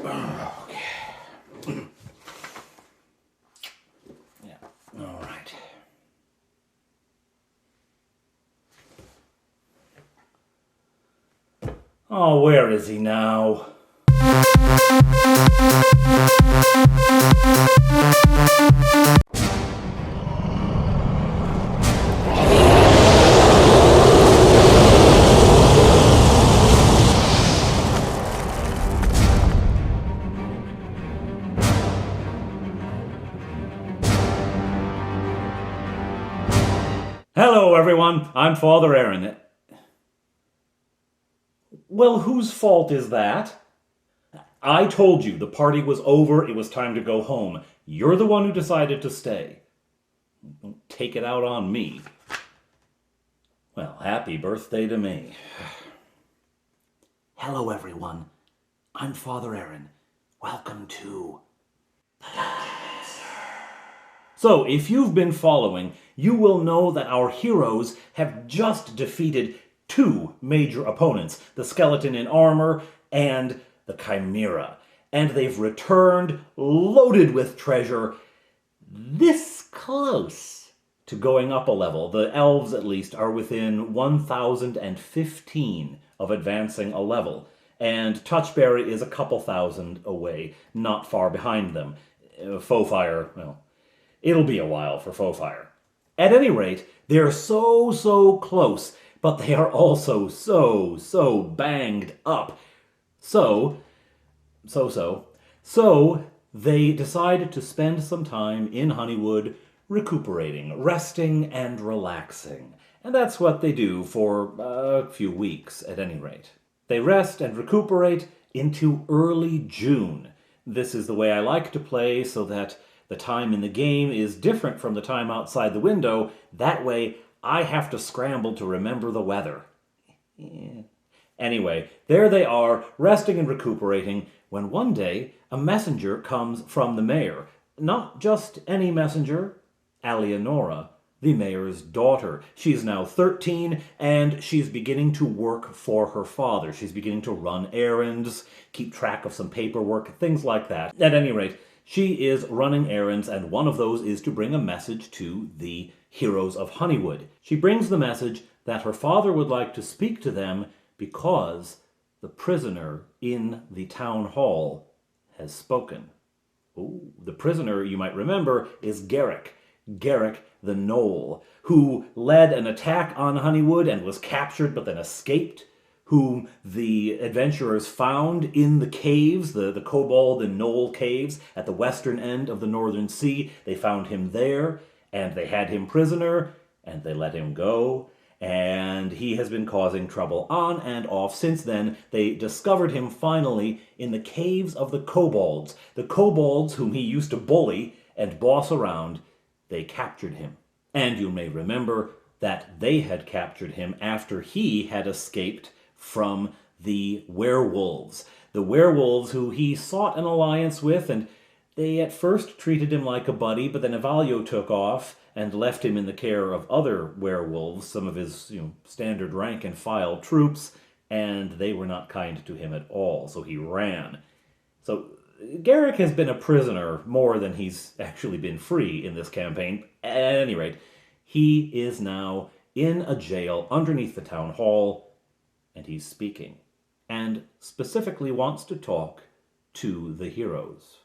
Okay. Yeah, all right. Oh, where is he now? Hello, everyone. I'm Father Aaron. Well, whose fault is that? I told you the party was over, it was time to go home. You're the one who decided to stay. Don't take it out on me. Well, happy birthday to me. Hello, everyone. I'm Father Aaron. Welcome to the Dungeon Master. So, if you've been following, you will know that our heroes have just defeated two major opponents, the skeleton in armor and the chimera. And they've returned loaded with treasure, this close to going up a level. The elves, at least, are within 1,015 of advancing a level. And Touchberry is a couple thousand away, not far behind them. Faux-fire, well, it'll be a while for Faux-fire. At any rate, they're so close, but they are also so banged up. So they decided to spend some time in Honeywood recuperating, resting and relaxing. And that's what they do for a few weeks at any rate. They rest and recuperate into early June. This is the way I like to play so that the time in the game is different from the time outside the window. That way, I have to scramble to remember the weather. Yeah. Anyway, there they are, resting and recuperating, when one day a messenger comes from the mayor. Not just any messenger, Alienora, the mayor's daughter. She's now 13, and she's beginning to work for her father. She's beginning to run errands, keep track of some paperwork, things like that. At any rate, she is running errands, and one of those is to bring a message to the Heroes of Honeywood. She brings the message that her father would like to speak to them because the prisoner in the town hall has spoken. Ooh, the prisoner, you might remember, is Garrick. Garrick the Gnoll, who led an attack on Honeywood and was captured but then escaped, whom the adventurers found in the caves, the kobold and Gnoll caves at the western end of the Northern Sea. They found him there, and they had him prisoner, and they let him go, and he has been causing trouble on and off since then. They discovered him finally in the caves of the kobolds. The kobolds whom he used to bully and boss around, they captured him. And you may remember that they had captured him after he had escaped from the werewolves. The werewolves who he sought an alliance with, and they at first treated him like a buddy, but then Evalio took off and left him in the care of other werewolves, some of his standard rank and file troops, and they were not kind to him at all, so he ran. So Garrick has been a prisoner more than he's actually been free in this campaign. At any rate, he is now in a jail underneath the town hall, and he's speaking, and specifically wants to talk to the heroes.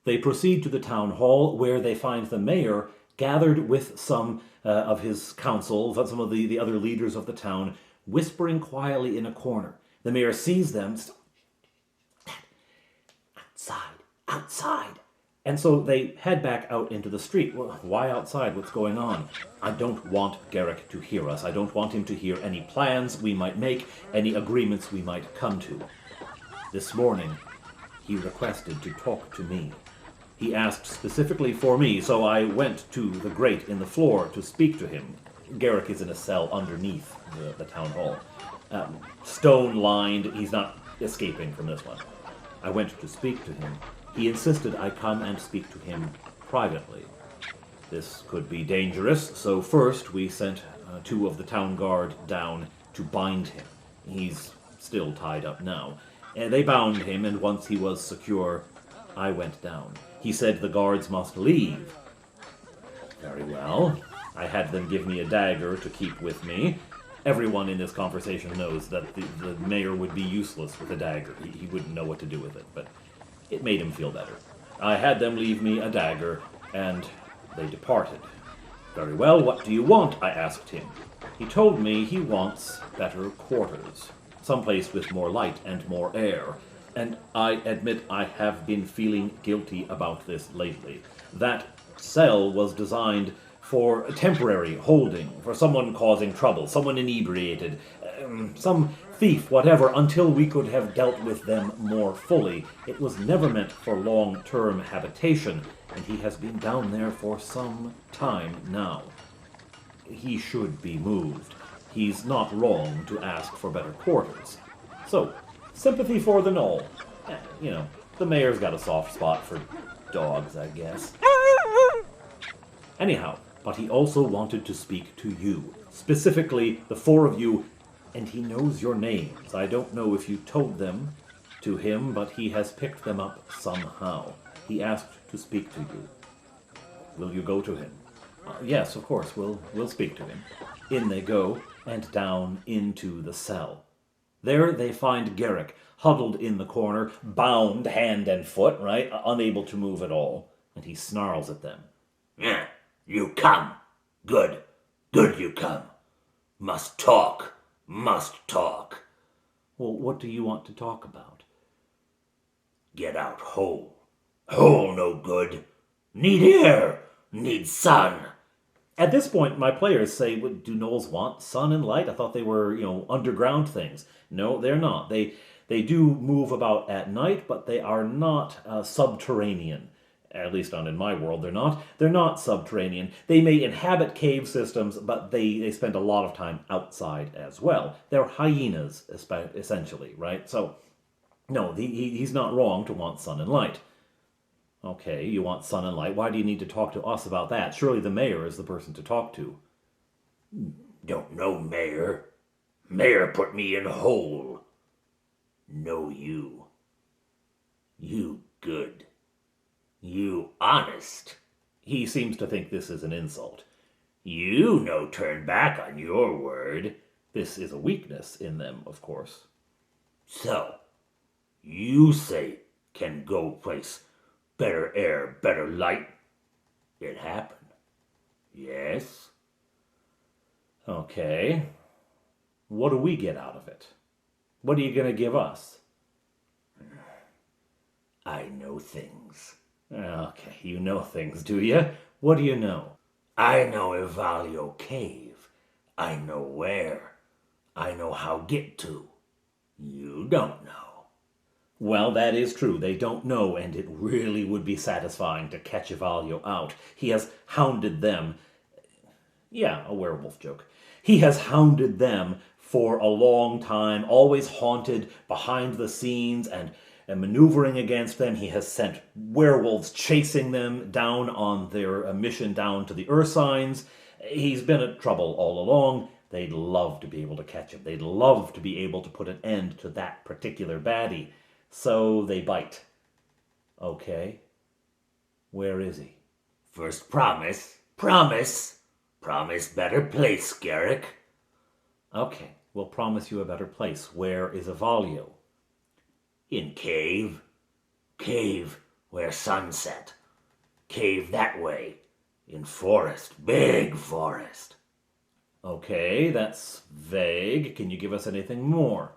They proceed to the town hall, where they find the mayor gathered with some of his council, some of the other leaders of the town, whispering quietly in a corner. The mayor sees them. Outside. And so they head back out into the street. Well, why outside? What's going on? I don't want Garrick to hear us. I don't want him to hear any plans we might make, any agreements we might come to. This morning, he requested to talk to me. He asked specifically for me, so I went to the grate in the floor to speak to him. Garrick is in a cell underneath the town hall. Stone-lined, he's not escaping from this one. I went to speak to him. He insisted I come and speak to him privately. This could be dangerous, so first we sent two of the town guard down to bind him. He's still tied up now. They bound him, and once he was secure, I went down. He said the guards must leave. Very well. I had them give me a dagger to keep with me. Everyone in this conversation knows that the mayor would be useless with a dagger. He wouldn't know what to do with it, but it made him feel better. I had them leave me a dagger, and they departed. Very well, what do you want? I asked him. He told me he wants better quarters, someplace with more light and more air. And I admit I have been feeling guilty about this lately. That cell was designed for temporary holding, for someone causing trouble, someone inebriated, some thief, whatever, until we could have dealt with them more fully. It was never meant for long-term habitation, and he has been down there for some time now. He should be moved. He's not wrong to ask for better quarters. So, sympathy for the Gnoll. You know, the mayor's got a soft spot for dogs, I guess. Anyhow, but he also wanted to speak to you. Specifically, the four of you, and he knows your names. I don't know if you told them to him, but he has picked them up somehow. He asked to speak to you. Will you go to him? Yes, of course, we'll speak to him. In they go, and down into the cell. There they find Garrick, huddled in the corner, bound hand and foot, right? Unable to move at all. And he snarls at them. Yeah, you come. Good. Good you come. Must talk. Must talk. Well, what do you want to talk about? Get out whole. Whole no good. Need air. Need sun. At this point, my players say, well, do gnolls want sun and light? I thought they were, underground things. No, they're not. They do move about at night, but they are not subterranean. At least not in my world, they're not. They're not subterranean. They may inhabit cave systems, but they spend a lot of time outside as well. They're hyenas, essentially, right? So, no, he's not wrong to want sun and light. Okay, you want sun and light. Why do you need to talk to us about that? Surely the mayor is the person to talk to. Don't know mayor. Mayor put me in hole. Know you. You good. You honest. He seems to think this is an insult. You no turn back on your word. This is a weakness in them, of course. So, you say can go place better air, better light. It happen. Yes? Okay. What do we get out of it? What are you going to give us? I know things. Okay, you know things, do you? What do you know? I know Evalio Cave. I know where. I know how get to. You don't know. Well, that is true. They don't know, and it really would be satisfying to catch Evalio out. He has hounded them. Yeah, a werewolf joke. He has hounded them for a long time, always haunted behind the scenes and maneuvering against them. He has sent werewolves chasing them down on their mission down to the Ursines. He's been in trouble all along. They'd love to be able to catch him. They'd love to be able to put an end to that particular baddie. So they bite. Okay. Where is he? First promise. Promise. Promise better place, Garrick. Okay, we'll promise you a better place. Where is Evalio? In cave. Cave where sunset. Cave that way. In forest. Big forest. Okay, that's vague. Can you give us anything more?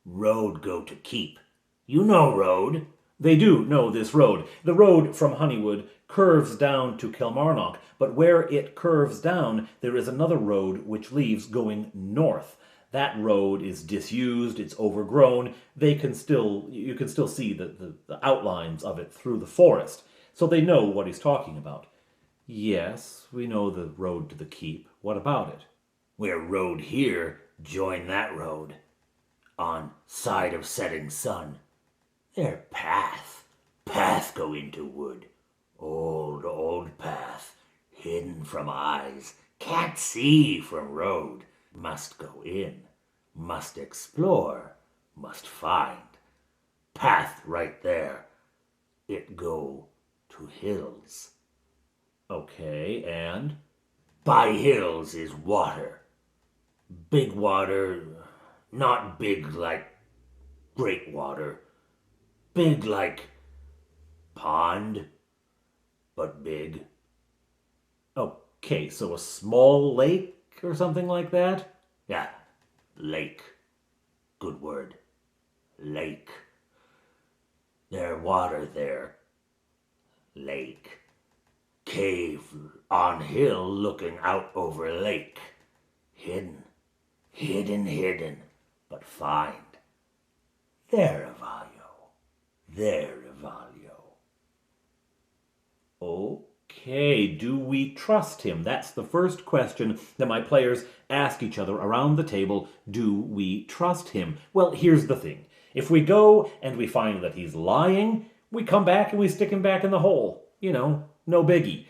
Road go to keep. You know road. They do know this road. The road from Honeywood curves down to Kilmarnock, but where it curves down, there is another road which leaves going north. That road is disused, it's overgrown. You can still see the outlines of it through the forest. So they know what he's talking about. Yes, we know the road to the keep. What about it? Where road here join that road. On side of setting sun. Their path. Path go into wood. Old path. Hidden from eyes. Can't see from road. Must go in. Must explore. Must find. Path right there. It go to hills. Okay, and? By hills is water. Big water, not big like great water. Big like pond, but big. Okay, so a small lake or something like that? Yeah, lake. Good word. Lake. There water there. Lake. Cave on hill looking out over lake. Hidden. Hidden, but find. There, Avalio. There, Avalio. Okay, do we trust him? That's the first question that my players ask each other around the table. Do we trust him? Well, here's the thing. If we go and we find that he's lying, we come back and we stick him back in the hole. You know, no biggie.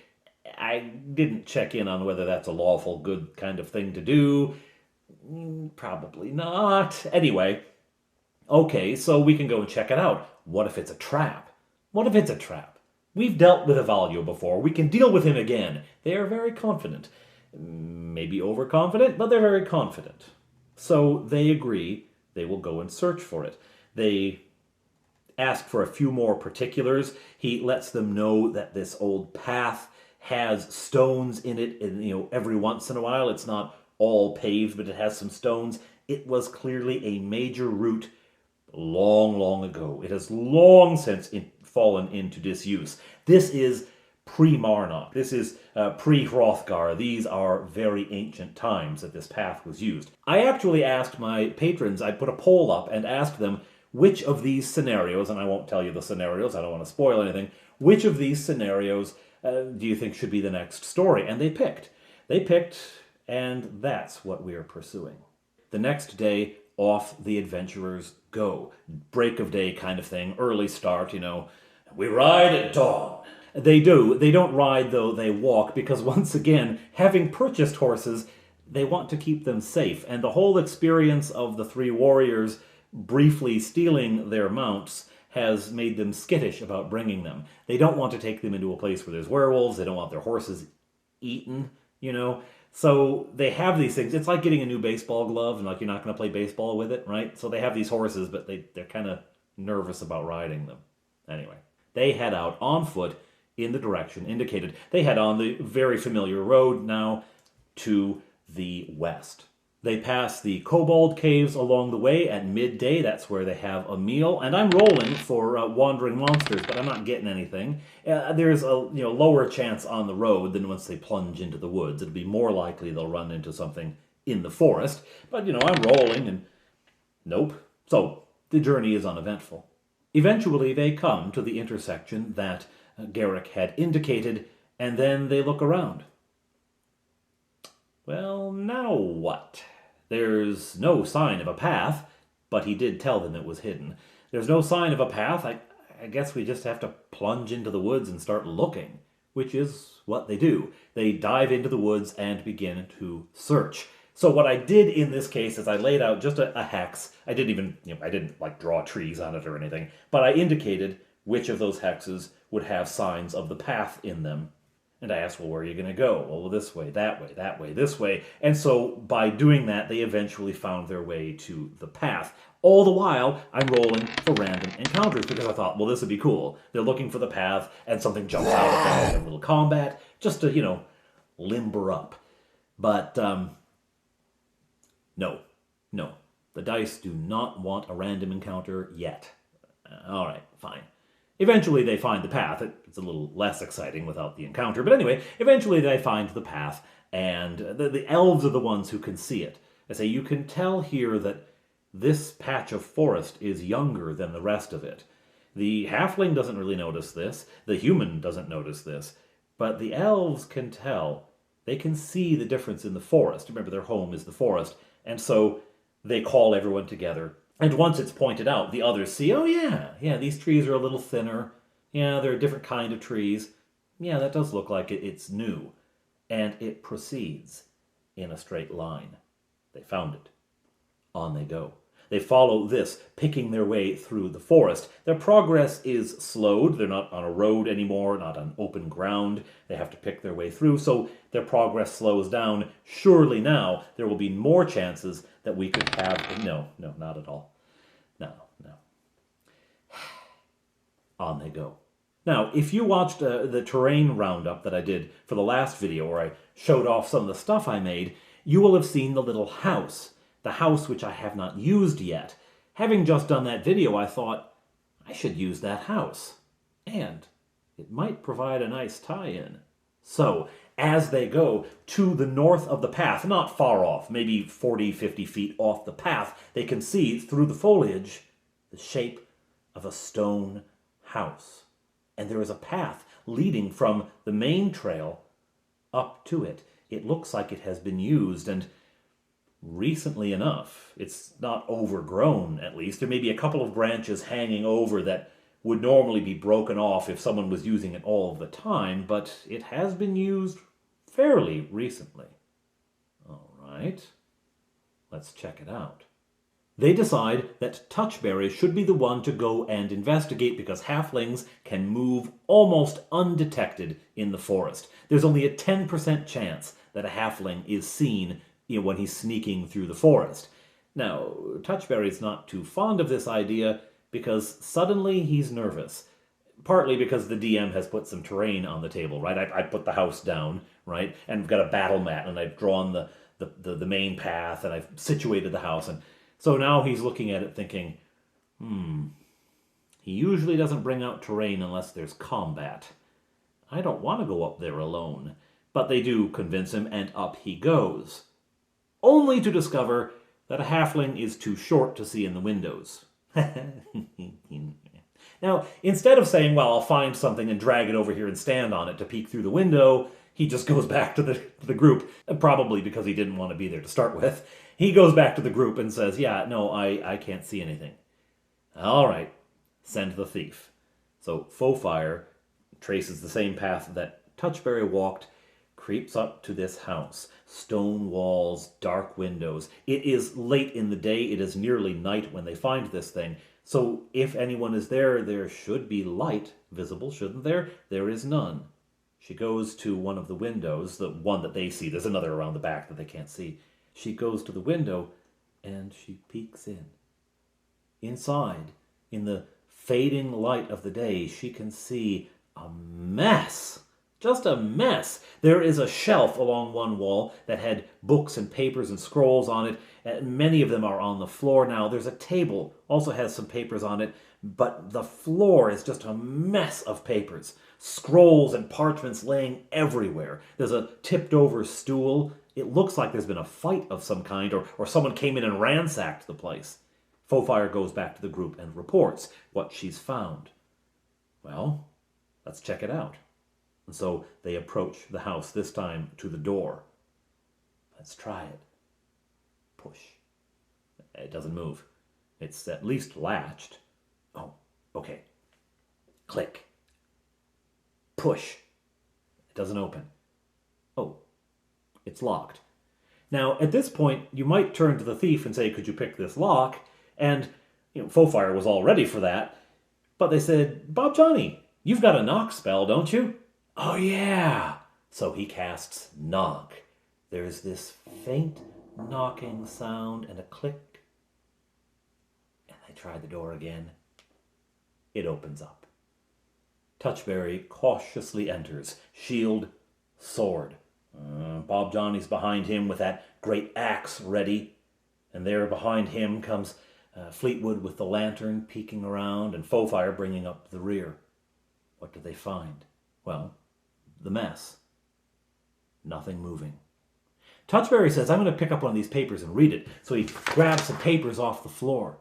I didn't check in on whether that's a lawful good kind of thing to do. Probably not. Anyway, okay, so we can go and check it out. What if it's a trap? What if it's a trap? We've dealt with Avalio before. We can deal with him again. They are very confident. Maybe overconfident, but they're very confident. So they agree they will go and search for it. They ask for a few more particulars. He lets them know that this old path has stones in it, and every once in a while it's not all paved, but it has some stones. It was clearly a major route long, long ago. It has long since fallen into disuse. This is pre-Marnock. This is pre-Hrothgar. These are very ancient times that this path was used. I actually asked my patrons, I put a poll up and asked them which of these scenarios, and I won't tell you the scenarios, I don't want to spoil anything, which of these scenarios do you think should be the next story? And they picked. And that's what we are pursuing. The next day, off the adventurers go. Break of day kind of thing, early start, We ride at dawn. They do. They don't ride, though, they walk, because once again, having purchased horses, they want to keep them safe. And the whole experience of the three warriors briefly stealing their mounts has made them skittish about bringing them. They don't want to take them into a place where there's werewolves. They don't want their horses eaten, So they have these things. It's like getting a new baseball glove, and you're not going to play baseball with it, right? So they have these horses, but they're kind of nervous about riding them. Anyway, they head out on foot in the direction indicated. They head on the very familiar road now to the west. They pass the Kobold Caves along the way at midday. That's where they have a meal. And I'm rolling for wandering monsters, but I'm not getting anything. There's a lower chance on the road than once they plunge into the woods. It'll be more likely they'll run into something in the forest. But, I'm rolling and nope. So the journey is uneventful. Eventually they come to the intersection that Garrick had indicated, and then they look around. Well, now what? There's no sign of a path, but he did tell them it was hidden. There's no sign of a path. I guess we just have to plunge into the woods and start looking, which is what they do. They dive into the woods and begin to search. So what I did in this case is I laid out just a hex. I didn't draw trees on it or anything, but I indicated which of those hexes would have signs of the path in them. And I asked, well, where are you going to go? Well, this way, that way, this way. And so by doing that, they eventually found their way to the path. All the while, I'm rolling for random encounters because I thought, well, this would be cool. They're looking for the path and something jumps out of them in a little combat just to, limber up. But, no. The dice do not want a random encounter yet. All right, fine. Eventually they find the path. It's a little less exciting without the encounter. But anyway, eventually they find the path, and the elves are the ones who can see it. I say, you can tell here that this patch of forest is younger than the rest of it. The halfling doesn't really notice this. The human doesn't notice this. But the elves can tell. They can see the difference in the forest. Remember, their home is the forest. And so they call everyone together. And once it's pointed out, the others see, oh yeah, these trees are a little thinner. Yeah, they're a different kind of trees. Yeah, that does look like it's new. And it proceeds in a straight line. They found it. On they go. They follow this, picking their way through the forest. Their progress is slowed. They're not on a road anymore, not on open ground. They have to pick their way through, so their progress slows down. Surely now there will be more chances that we could have... No, not at all. No. On they go. Now, if you watched the terrain roundup that I did for the last video, where I showed off some of the stuff I made, you will have seen the little house. The house which I have not used yet. Having just done that video, I thought, I should use that house. And it might provide a nice tie-in. So, as they go to the north of the path, not far off, maybe 40, 50 feet off the path, they can see through the foliage the shape of a stone house. And there is a path leading from the main trail up to it. It looks like it has been used, and recently enough, it's not overgrown at least. There may be a couple of branches hanging over that would normally be broken off if someone was using it all of the time, but it has been used fairly recently. All right, let's check it out. They decide that Touchberry should be the one to go and investigate because halflings can move almost undetected in the forest. There's only a 10% chance that a halfling is seen when he's sneaking through the forest. Now, Touchberry's not too fond of this idea because suddenly he's nervous. Partly because the DM has put some terrain on the table, right? I put the house down, right? And I've got a battle mat, and I've drawn the main path, and I've situated the house. And so now he's looking at it thinking, he usually doesn't bring out terrain unless there's combat. I don't want to go up there alone. But they do convince him, and up he goes. Only to discover that a halfling is too short to see in the windows. Now, instead of saying, well, I'll find something and drag it over here and stand on it to peek through the window, he just goes back to the group, probably because he didn't want to be there to start with. He goes back to the group and says, yeah, no, I can't see anything. All right, send the thief. So Fofire traces the same path that Touchberry walked, creeps up to this house. Stone walls, dark windows. It is late in the day. It is nearly night when they find this thing. So if anyone is there, there should be light visible, shouldn't there? There is none. She goes to one of the windows, the one that they see. There's another around the back that they can't see. She goes to the window and she peeks in. Inside, in the fading light of the day, she can see a mess. Just a mess. There is a shelf along one wall that had books and papers and scrolls on it. Many of them are on the floor now. There's a table, also has some papers on it, but the floor is just a mess of papers. Scrolls and parchments laying everywhere. There's a tipped over stool. It looks like there's been a fight of some kind, or someone came in and ransacked the place. Fofire goes back to the group and reports what she's found. Well, let's check it out. And so they approach the house, this time to the door. Let's try it. Push. It doesn't move. It's at least latched. Oh, okay. Click. Push. It doesn't open. Oh, it's locked. Now, at this point, you might turn to the thief and say, could you pick this lock? And, Fofire was all ready for that. But they said, Bob Johnny, you've got a knock spell, don't you? Oh, yeah. So he casts knock. There's this faint knocking sound and a click. And they try the door again. It opens up. Touchberry cautiously enters, shield, sword. Bob Johnny's behind him with that great axe ready. And there behind him comes Fleetwood with the lantern peeking around and Fofire bringing up the rear. What do they find? Well, the mess. Nothing moving. Touchberry says, I'm going to pick up one of these papers and read it. So he grabs some papers off the floor.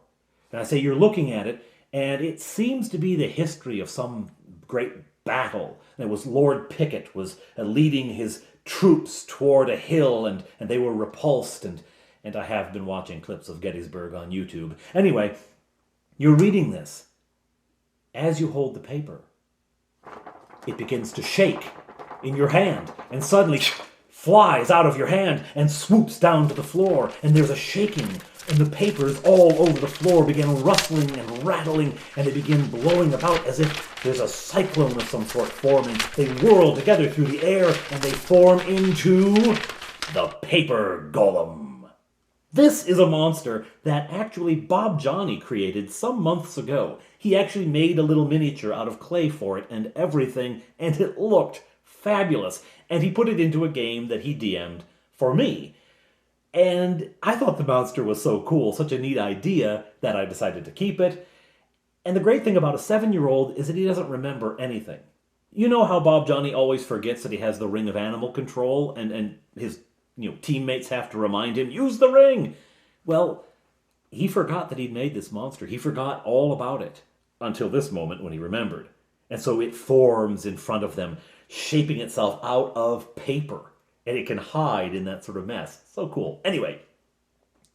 And I say, you're looking at it, and it seems to be the history of some great battle. And it was Lord Pickett was leading his troops toward a hill, and they were repulsed. And I have been watching clips of Gettysburg on YouTube. Anyway, you're reading this. As you hold the paper, it begins to shake in your hand, and suddenly flies out of your hand and swoops down to the floor, and there's a shaking and the papers all over the floor begin rustling and rattling, and they begin blowing about as if there's a cyclone of some sort forming. They whirl together through the air, and they form into the paper golem. This is a monster that actually Bob Johnny created some months ago. He actually made a little miniature out of clay for it and everything, and it looked fabulous. And he put it into a game that he DM'd for me. And I thought the monster was so cool, such a neat idea, that I decided to keep it. And the great thing about a 7-year-old is that he doesn't remember anything. You know how Bob Johnny always forgets that he has the ring of animal control, and his teammates have to remind him, use the ring! Well, he forgot that he'd made this monster. He forgot all about it until this moment when he remembered. And so it forms in front of them, shaping itself out of paper. And it can hide in that sort of mess. So cool. Anyway,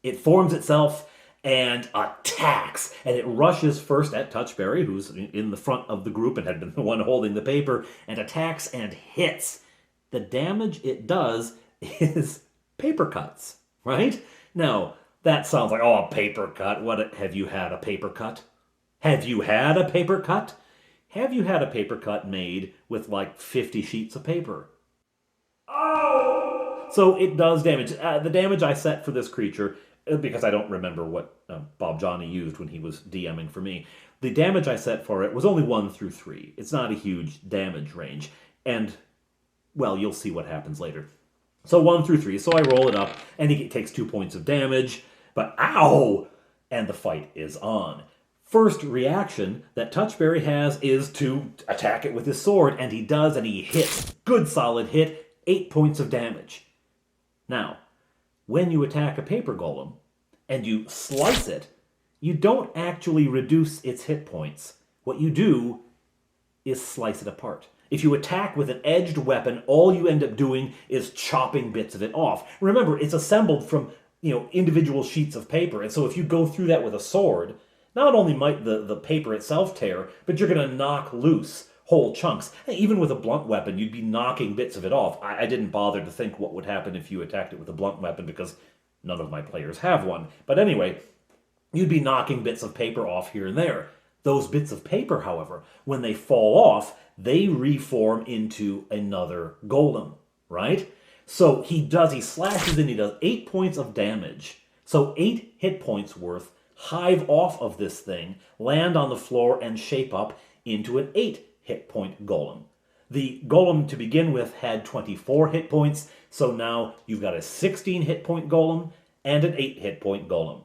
it forms itself and attacks. And it rushes first at Touchberry, who's in the front of the group and had been the one holding the paper, and attacks and hits. The damage it does is paper cuts, right? Now, that sounds like, oh, a paper cut. What? Have you had a paper cut? Have you had a paper cut? Have you had a paper cut made with like 50 sheets of paper? Oh! So it does damage. The damage I set for this creature, because I don't remember what Bob Johnny used when he was DMing for me, the damage I set for it was only 1 through 3. It's not a huge damage range. And, well, you'll see what happens later. So 1 through 3. So I roll it up, and he takes 2 points of damage. But ow! And the fight is on. First reaction that Touchberry has is to attack it with his sword, and he does, and he hits. Good solid hit, 8 points of damage. Now, when you attack a paper golem, and you slice it, you don't actually reduce its hit points. What you do is slice it apart. If you attack with an edged weapon, all you end up doing is chopping bits of it off. Remember, it's assembled from, individual sheets of paper, and so if you go through that with a sword, not only might the paper itself tear, but you're going to knock loose whole chunks. Even with a blunt weapon, you'd be knocking bits of it off. I didn't bother to think what would happen if you attacked it with a blunt weapon, because none of my players have one. But anyway, you'd be knocking bits of paper off here and there. Those bits of paper, however, when they fall off, they reform into another golem, right? So he slashes in, he does 8 points of damage. So 8 hit points worth hive off of this thing, land on the floor, and shape up into an 8 hit point golem. The golem to begin with had 24 hit points, so now you've got a 16 hit point golem and an 8 hit point golem.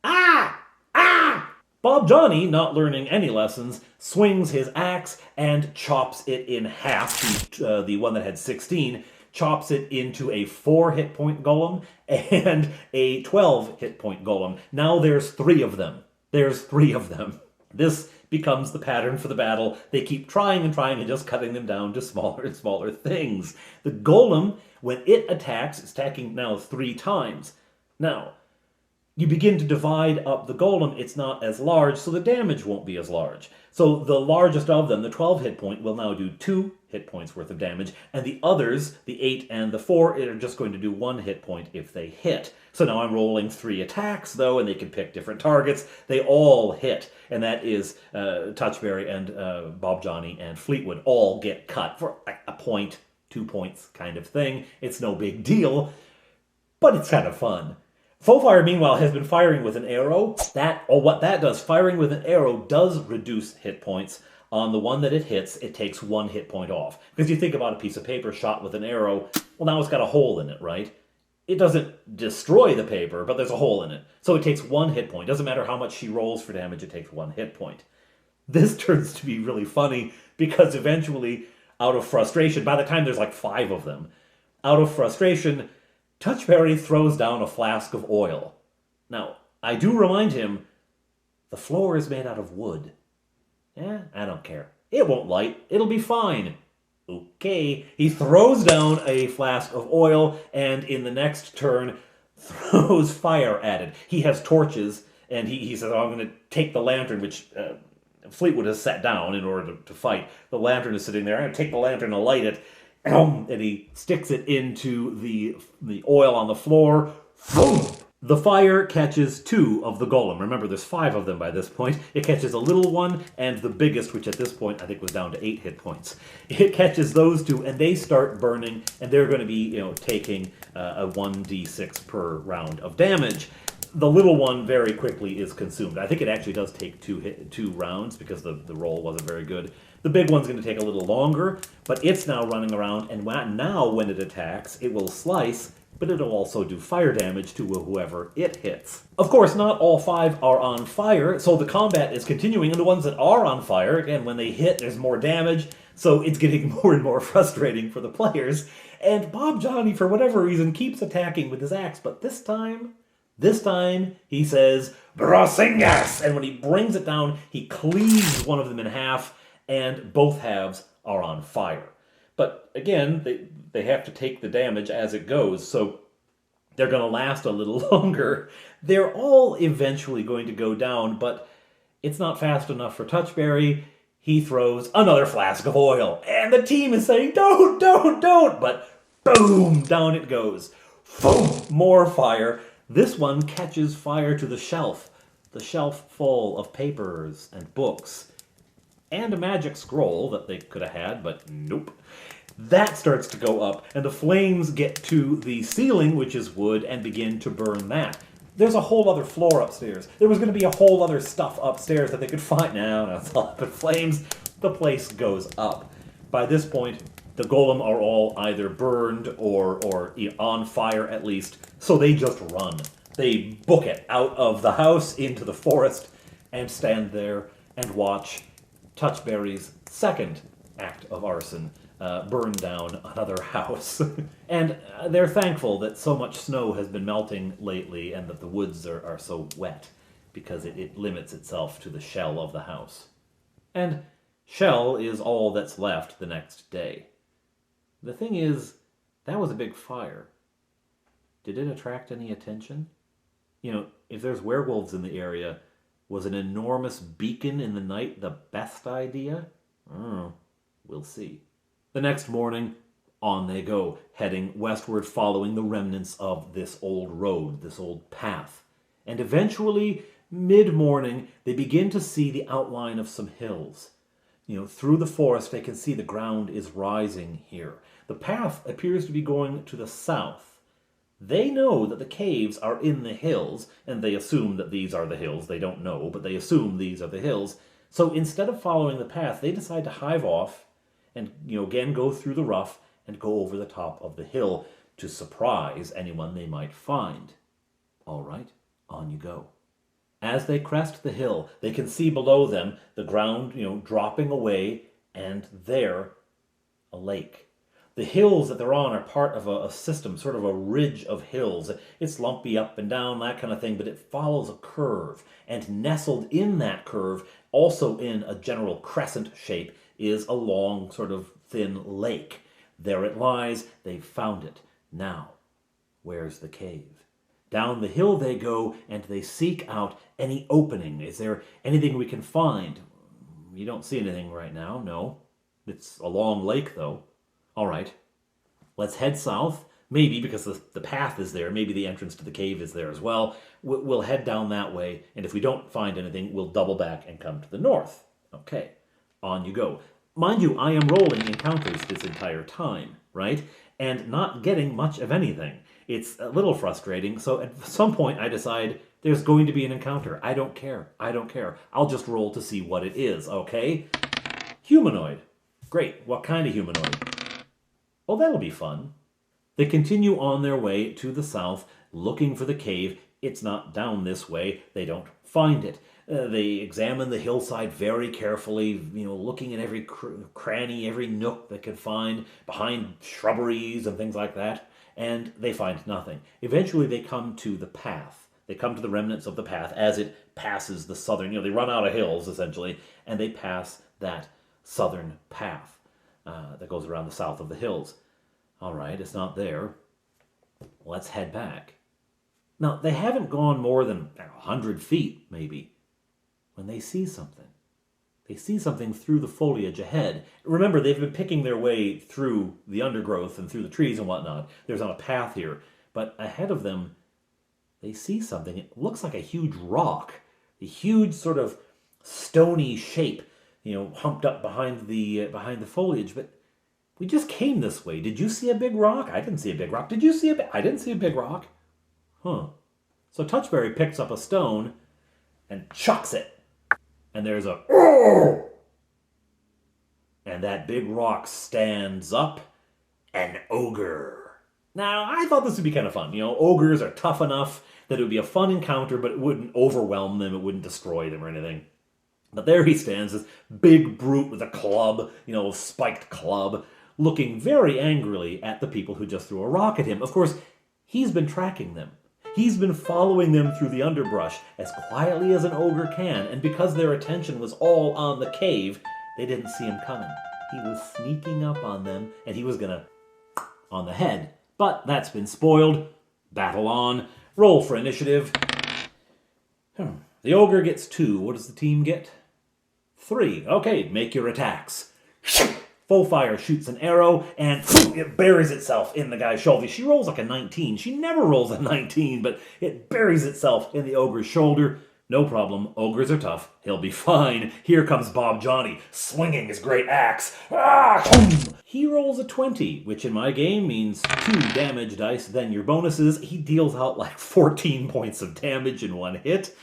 Ah! Ah! Bob Johnny, not learning any lessons, swings his axe and chops it in half. The one that had 16 chops it into a 4 hit point golem and a 12 hit point golem. Now there's 3 of them. There's 3 of them. This becomes the pattern for the battle. They keep trying and just cutting them down to smaller and smaller things. The golem, when it attacks, it's attacking now 3 times. Now, you begin to divide up the golem, it's not as large, so the damage won't be as large. So the largest of them, the 12 hit point, will now do 2 hit points worth of damage, and the others, the 8 and the 4, are just going to do 1 hit point if they hit. So now I'm rolling 3 attacks, though, and they can pick different targets. They all hit, and that is Touchberry and Bob Johnny and Fleetwood all get cut for a point, 2 points kind of thing. It's no big deal, but it's kind of fun. Foefire, meanwhile, has been firing with an arrow. What that does, firing with an arrow does reduce hit points. On the one that it hits, it takes 1 hit point off. Because you think about a piece of paper shot with an arrow, well, now it's got a hole in it, right? It doesn't destroy the paper, but there's a hole in it. So it takes 1 hit point. Doesn't matter how much she rolls for damage, it takes 1 hit point. This turns to be really funny, because eventually, out of frustration, by the time there's like 5 of them, out of frustration, Touchberry throws down a flask of oil. Now, I do remind him, the floor is made out of wood. I don't care. It won't light. It'll be fine. Okay. He throws down a flask of oil, and in the next turn, throws fire at it. He has torches, and he says, I'm going to take the lantern, which Fleetwood has set down in order to fight. The lantern is sitting there. I'm going to take the lantern and light it. And he sticks it into the oil on the floor. Boom! The fire catches 2 of the golem. Remember, there's 5 of them by this point. It catches a little one and the biggest, which at this point I think was down to 8 hit points. It catches those 2, and they start burning, and they're going to be, taking a 1d6 per round of damage. The little one very quickly is consumed. I think it actually does take 2 rounds because the roll wasn't very good. The big one's going to take a little longer, but it's now running around, and now when it attacks, it will slice, but it'll also do fire damage to whoever it hits. Of course, not all 5 are on fire, so the combat is continuing, and the ones that are on fire, again, when they hit, there's more damage, so it's getting more and more frustrating for the players. And Bob Johnny, for whatever reason, keeps attacking with his axe, but this time he says, Brosingas! And when he brings it down, he cleaves one of them in half, and both halves are on fire. But again, they have to take the damage as it goes, so they're going to last a little longer. They're all eventually going to go down, but it's not fast enough for Touchberry. He throws another flask of oil, and the team is saying, don't, but boom, down it goes. Boom, more fire. This one catches fire to the shelf full of papers and books, and a magic scroll that they could have had, but nope. That starts to go up, and the flames get to the ceiling, which is wood, and begin to burn that. There's a whole other floor upstairs. There was going to be a whole other stuff upstairs that they could find. No, it's all up in flames. The place goes up. By this point, the golem are all either burned or on fire at least, so they just run. They book it out of the house into the forest and stand there and watch Touchberry's second act of arson burn down another house. And they're thankful that so much snow has been melting lately and that the woods are so wet, because it limits itself to the shell of the house. And shell is all that's left the next day. The thing is, that was a big fire. Did it attract any attention? If there's werewolves in the area, was an enormous beacon in the night the best idea? We'll see. The next morning, on they go, heading westward, following the remnants of this old road, this old path. And eventually, mid-morning, they begin to see the outline of some hills. Through the forest, they can see the ground is rising here. The path appears to be going to the south. They know that the caves are in the hills, and they assume that these are the hills. They don't know, but they assume these are the hills. So instead of following the path, they decide to hive off and, again go through the rough and go over the top of the hill to surprise anyone they might find. All right, on you go. As they crest the hill, they can see below them the ground, dropping away, and there, a lake. The hills that they're on are part of a system, sort of a ridge of hills. It's lumpy up and down, that kind of thing, but it follows a curve. And nestled in that curve, also in a general crescent shape, is a long, sort of thin lake. There it lies. They've found it. Now, where's the cave? Down the hill they go, and they seek out any opening. Is there anything we can find? You don't see anything right now, no. It's a long lake, though. All right, let's head south. Maybe, because the path is there, maybe the entrance to the cave is there as well. We'll head down that way, and if we don't find anything, we'll double back and come to the north. Okay, on you go. Mind you, I am rolling encounters this entire time, right? And not getting much of anything. It's a little frustrating, so at some point I decide there's going to be an encounter. I don't care. I'll just roll to see what it is, okay? Humanoid. Great. What kind of humanoid? Well, that'll be fun. They continue on their way to the south, looking for the cave. It's not down this way. They don't find it. They examine the hillside very carefully, looking at every cranny, every nook they could find, behind shrubberies and things like that, and they find nothing. Eventually, they come to the path. They come to the remnants of the path as it passes the southern, they run out of hills, essentially, and they pass that southern path that goes around the south of the hills. All right, it's not there. Let's head back. Now, they haven't gone more than 100 feet, maybe, when they see something. They see something through the foliage ahead. Remember, they've been picking their way through the undergrowth and through the trees and whatnot. There's not a path here. But ahead of them, they see something. It looks like a huge rock, a huge sort of stony shape, humped up behind the foliage. But we just came this way. Did you see a big rock? I didn't see a big rock. Did you see I didn't see a big rock. Huh. So Touchberry picks up a stone and chucks it. And there's a... And that big rock stands up, an ogre. Now, I thought this would be kind of fun. Ogres are tough enough that it would be a fun encounter, but it wouldn't overwhelm them, it wouldn't destroy them or anything. But there he stands, this big brute with a club, spiked club, looking very angrily at the people who just threw a rock at him. Of course, he's been tracking them. He's been following them through the underbrush as quietly as an ogre can, and because their attention was all on the cave, they didn't see him coming. He was sneaking up on them, and he was gonna on the head. But that's been spoiled. Battle on. Roll for initiative. The ogre gets 2. What does the team get? 3. Okay, make your attacks. Full fire shoots an arrow, and it buries itself in the guy's shoulder. She rolls like a 19. She never rolls a 19, but it buries itself in the ogre's shoulder. No problem. Ogres are tough. He'll be fine. Here comes Bob Johnny, swinging his great axe. He rolls a 20, which in my game means 2 damage dice, then your bonuses. He deals out like 14 points of damage in one hit.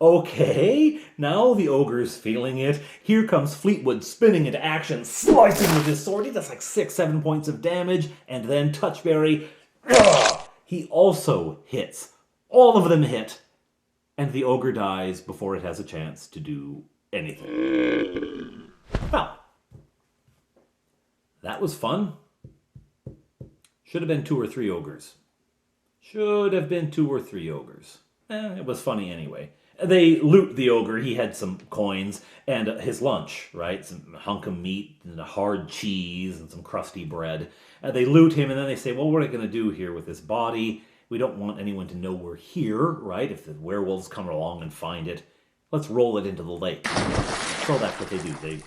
Okay, now the ogre's feeling it. Here comes Fleetwood spinning into action, slicing with his sword. He does like 6-7 points of damage, and then Touchberry, he also hits. All of them hit, and the ogre dies before it has a chance to do anything. Well, that was fun. Should have been 2 or 3 ogres. Should have been 2 or 3 ogres. It was funny anyway. They loot the ogre. He had some coins and his lunch, right? Some hunk of meat and a hard cheese and some crusty bread. They loot him, and then they say, well, what are we going to do here with this body? We don't want anyone to know we're here, right? If the werewolves come along and find it, let's roll it into the lake. So that's what they do. They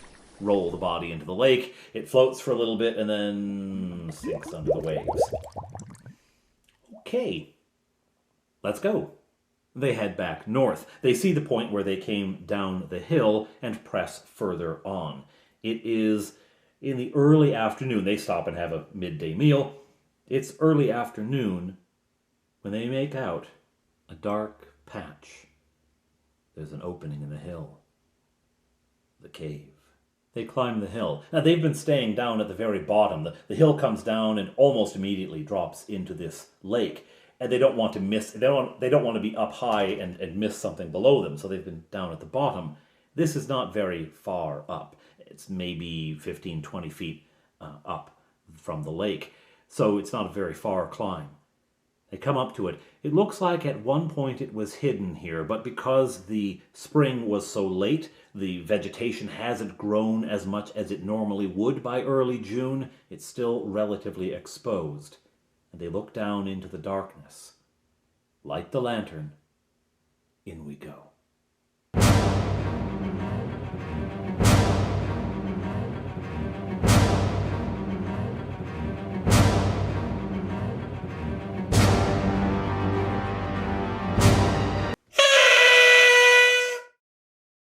roll the body into the lake. It floats for a little bit and then sinks under the waves. Okay, let's go. They head back north. They see the point where they came down the hill and press further on. It is in the early afternoon. They stop and have a midday meal. It's early afternoon when they make out a dark patch. There's an opening in the hill. The cave. They climb the hill. Now, they've been staying down at the very bottom. The hill comes down and almost immediately drops into this lake. And they don't want to miss, they don't want to be up high and miss something below them, so they've been down at the bottom. This is not very far up. It's maybe 15, 20 feet up from the lake, so it's not a very far climb. They come up to it. It looks like at one point it was hidden here, but because the spring was so late, the vegetation hasn't grown as much as it normally would by early June. It's still relatively exposed. And they look down into the darkness. Light the lantern. In we go.